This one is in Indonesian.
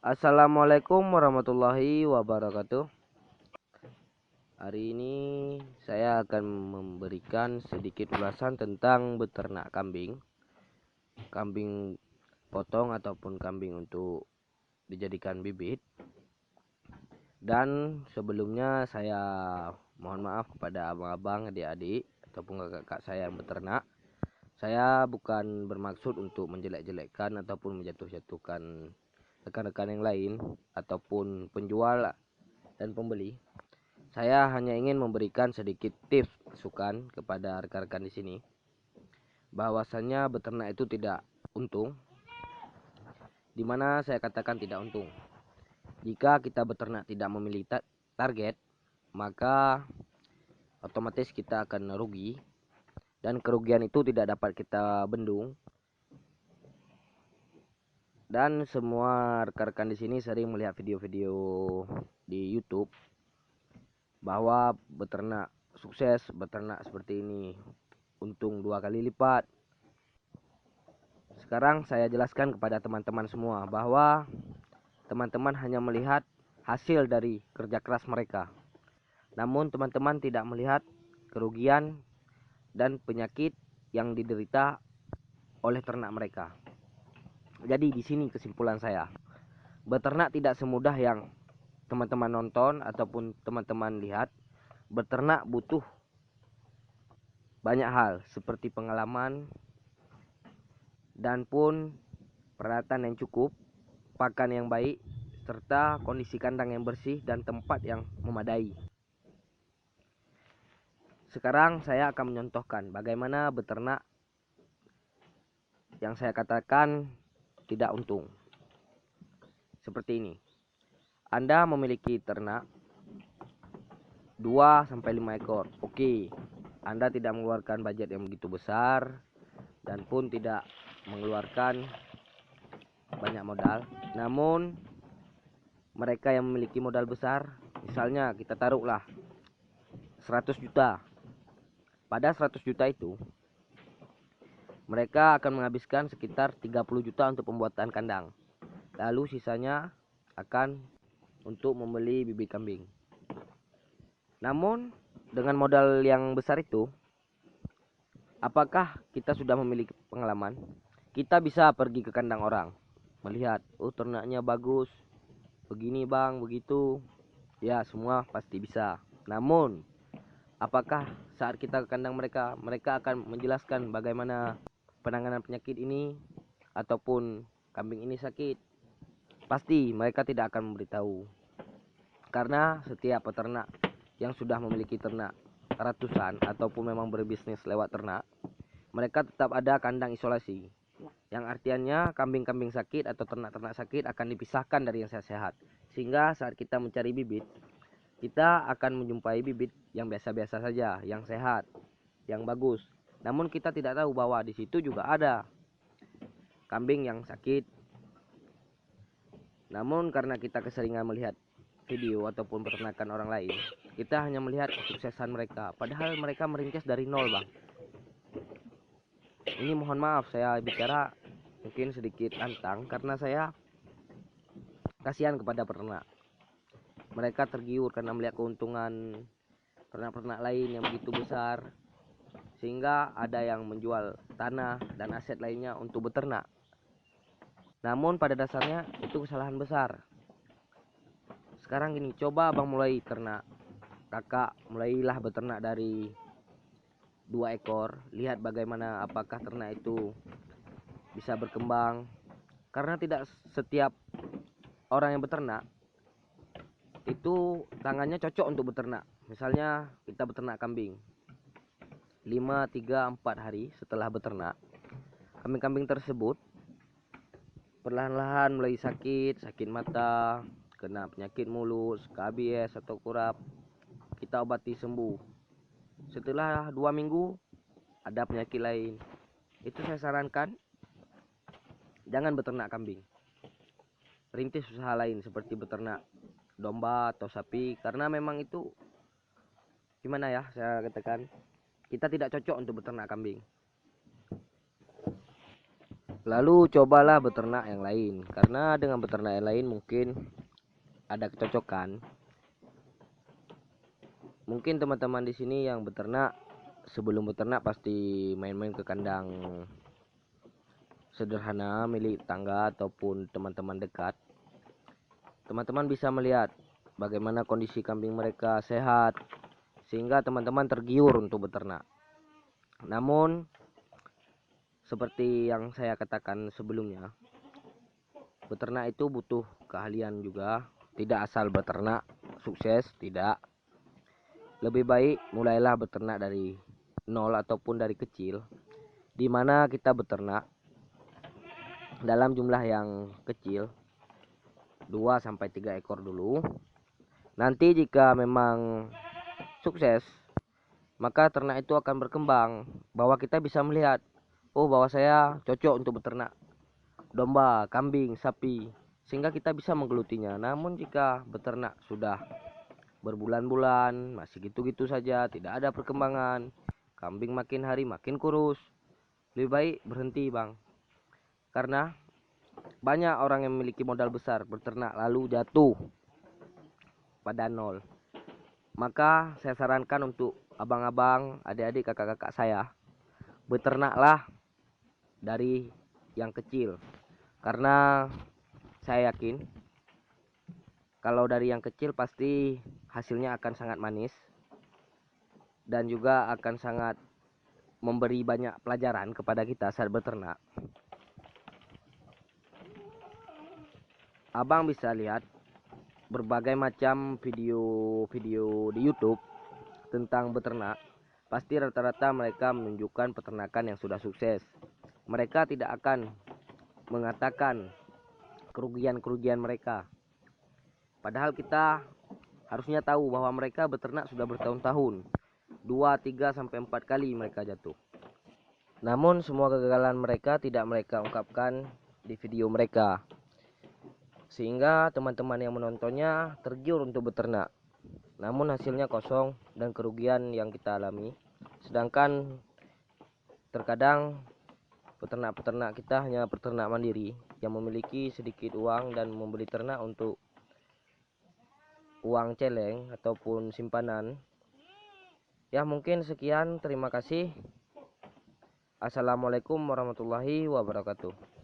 Assalamualaikum warahmatullahi wabarakatuh. Hari ini saya akan memberikan sedikit ulasan tentang beternak kambing. Kambing potong ataupun kambing untuk dijadikan bibit. Dan sebelumnya saya mohon maaf kepada abang-abang, adik-adik ataupun kakak-kakak saya yang beternak. Saya bukan bermaksud untuk menjelek-jelekkan ataupun menjatuh-jatuhkan rekan-rekan yang lain ataupun penjual dan pembeli. Saya hanya ingin memberikan sedikit tips masukan kepada rekan-rekan di sini, bahwasannya beternak itu tidak untung. Di mana saya katakan tidak untung? Jika kita beternak tidak memiliki target, maka otomatis kita akan rugi, dan kerugian itu tidak dapat kita bendung. Dan semua rekan-rekan di sini sering melihat video-video di YouTube bahwa beternak sukses, beternak seperti ini untung 2 kali lipat. Sekarang saya jelaskan kepada teman-teman semua bahwa teman-teman hanya melihat hasil dari kerja keras mereka. Namun teman-teman tidak melihat kerugian dan penyakit yang diderita oleh ternak mereka. Jadi di sini kesimpulan saya. Beternak tidak semudah yang teman-teman nonton ataupun teman-teman lihat. Beternak butuh banyak hal seperti pengalaman dan pun peralatan yang cukup, pakan yang baik, serta kondisi kandang yang bersih dan tempat yang memadai. Sekarang saya akan menyontohkan bagaimana beternak yang saya katakan tidak untung. Seperti ini. Anda memiliki ternak 2-5 ekor. Oke, Anda tidak mengeluarkan budget yang begitu besar dan pun tidak mengeluarkan banyak modal. Namun mereka yang memiliki modal besar, misalnya kita taruhlah 100 juta. Pada 100 juta itu mereka akan menghabiskan sekitar 30 juta untuk pembuatan kandang. Lalu sisanya akan untuk membeli bibit kambing. Namun dengan modal yang besar itu, apakah kita sudah memiliki pengalaman? Kita bisa pergi ke kandang orang, melihat, oh ternaknya bagus, begini bang, begitu. Ya semua pasti bisa. Namun apakah saat kita ke kandang mereka, mereka akan menjelaskan bagaimana penanganan penyakit ini ataupun kambing ini sakit? Pasti mereka tidak akan memberitahu. Karena setiap peternak yang sudah memiliki ternak ratusan ataupun memang berbisnis lewat ternak, mereka tetap ada kandang isolasi. Yang artiannya kambing-kambing sakit atau ternak-ternak sakit akan dipisahkan dari yang sehat. Sehingga saat kita mencari bibit, kita akan menjumpai bibit yang biasa-biasa saja, yang sehat, yang bagus. Namun kita tidak tahu bahwa di situ juga ada kambing yang sakit. Namun karena kita keseringan melihat video ataupun peternakan orang lain, kita hanya melihat kesuksesan mereka. Padahal mereka merintis dari nol, bang. Ini mohon maaf saya bicara mungkin sedikit lantang karena saya kasihan kepada peternak. Mereka tergiur karena melihat keuntungan ternak-ternak lain yang begitu besar, sehingga ada yang menjual tanah dan aset lainnya untuk beternak. Namun pada dasarnya itu kesalahan besar. Sekarang gini, coba abang mulai ternak, kakak mulailah beternak dari 2 ekor. Lihat bagaimana apakah ternak itu bisa berkembang. Karena tidak setiap orang yang beternak itu tangannya cocok untuk beternak. Misalnya kita beternak kambing 5, 3, 4 hari setelah beternak, kambing-kambing tersebut perlahan-lahan mulai sakit mata, kena penyakit mulut, KBS atau kurap. Kita obati sembuh. Setelah 2 minggu ada penyakit lain. Itu saya sarankan jangan beternak kambing. Rintis usaha lain seperti beternak domba atau sapi, karena memang itu gimana ya saya katakan, kita tidak cocok untuk beternak kambing. Lalu cobalah beternak yang lain, karena dengan beternak yang lain mungkin ada kecocokan. Mungkin teman-teman di sini yang beternak, sebelum beternak pasti main-main ke kandang sederhana milik tangga ataupun teman-teman dekat. Teman-teman bisa melihat bagaimana kondisi kambing mereka sehat, sehingga teman-teman tergiur untuk beternak. Namun seperti yang saya katakan sebelumnya, beternak itu butuh keahlian juga. Tidak asal beternak sukses, tidak. Lebih baik mulailah beternak dari nol ataupun dari kecil, di mana kita beternak dalam jumlah yang kecil, 2-3 ekor dulu. Nanti jika memang sukses, maka ternak itu akan berkembang, bahwa kita bisa melihat, oh bahwa saya cocok untuk beternak domba, kambing, sapi, sehingga kita bisa menggelutinya. Namun jika beternak sudah berbulan-bulan masih gitu-gitu saja, tidak ada perkembangan, kambing makin hari makin kurus, lebih baik berhenti bang. Karena banyak orang yang memiliki modal besar beternak lalu jatuh pada nol. Maka saya sarankan untuk abang-abang, adik-adik, kakak-kakak saya, beternaklah dari yang kecil. Karena saya yakin kalau dari yang kecil pasti hasilnya akan sangat manis, dan juga akan sangat memberi banyak pelajaran kepada kita saat beternak. Abang bisa lihat berbagai macam video-video di YouTube tentang beternak. Pasti rata-rata mereka menunjukkan peternakan yang sudah sukses. Mereka tidak akan mengatakan kerugian-kerugian mereka. Padahal kita harusnya tahu bahwa mereka beternak sudah bertahun-tahun. 2, 3, sampai 4 kali mereka jatuh. Namun semua kegagalan mereka tidak mereka ungkapkan di video mereka, sehingga teman-teman yang menontonnya tergiur untuk beternak. Namun hasilnya kosong dan kerugian yang kita alami. Sedangkan terkadang peternak-peternak kita hanya peternak mandiri yang memiliki sedikit uang dan membeli ternak untuk uang celeng ataupun simpanan. Ya mungkin sekian, terima kasih. Assalamualaikum warahmatullahi wabarakatuh.